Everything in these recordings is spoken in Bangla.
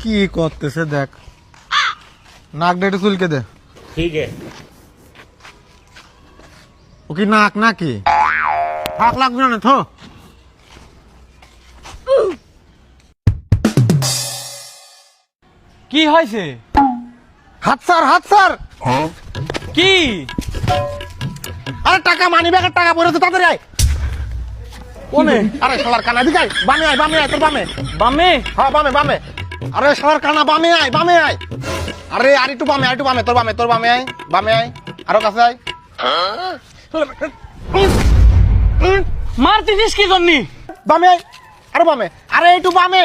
কি করতেছে দেখ, নাক ডেটে চুলকে দে। ठीक है। ও কি নাক নাকি? হাক লাগবে না তো। কি হয়েছে? হাত স্যার, হাত স্যার। কি? আরে টাকা, মানি ব্যাগের টাকা পড়েছে, তাড়াতাড়ি আয়। কোনে? আরে শালার কানা, এদিকে আয়। বামে আয়, বামে আয়, তোর বামে। বামে? হ্যাঁ বামে, বামে। আরে শালার কানা, বামে আয়, বামে আয়। আরে আর একটু বামে, আর একটু বামে, তোর বামে, তোর বামে আয়, বামে আয়, আরো কাছে আয়। মারতেছিস কি জন্যি? বামে আয়, আরো বামে, আরে একটু বামে।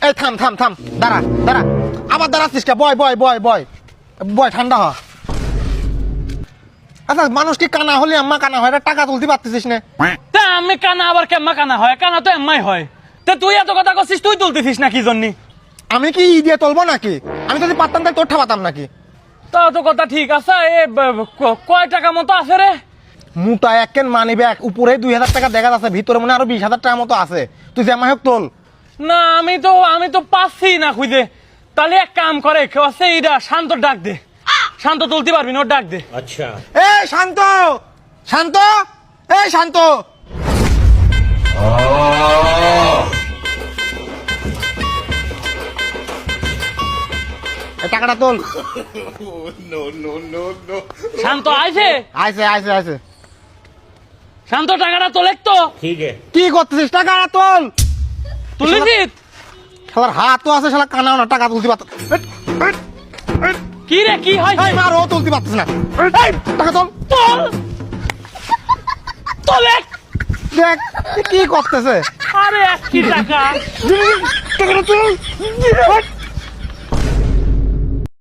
এই থাম থাম থাম, দাঁড়া দাঁড়া, আবার দাঁড়াচ্ছিস কে? বয় বয় বয় বয় বয়, ঠান্ডা হ। আচ্ছা মানুষ কি কানা হলে আম্মা কানা হয়? এটা টাকা তুলতে পারতেছিস না? তা আমি কানা আবার কেম্মা কানা হয়? কানা তো এম্মাই হয়। তা তুই এত কথা করছিস, তুই তুলতেছিস না কি জন্যি? আমি কি ই দিয়ে তুলবো নাকি? আমি যদি পারতাম তাই তোর ঠাপাতাম নাকি? তা তো কথা ঠিক আছে। কয় টাকা মতো আছে রে? মোটা এককেন মানি ব্যাগ, উপরে 2000 টাকা দেখা যাচ্ছে, ভিতরে মনে হয় আরো 20,000 টাকা মতো আছে। তুই জামাই হোক তোল। না আমি তো পাচ্ছি না খুঁজে। তাহলে এক কাম করে, আছে এইটা শান্ত ডাক দে। শান্ত তুলতে পারবি না, ওর ডাক দে। अच्छा। এ শান্ত, শান্ত, এ শান্ত। এই টাকাটা তোল। শান্ত আইছে? আইছে আইছে আইছে। শান্ত টাকাটা তোলে তো। ठीक है। কি করতেছিস? টাকাটা তোল। তুলেছিস? শালার হাত তো আছে, শালা কানাও না, টাকা তুলতে পারত। কি রে, কি হয়? এই মার, ও তুলতে পারতিস না। এই টাকা তোল। তোল তোলে। দেখ কি করতেছে। আরে এক কি টাকা? টাকাটা তোল।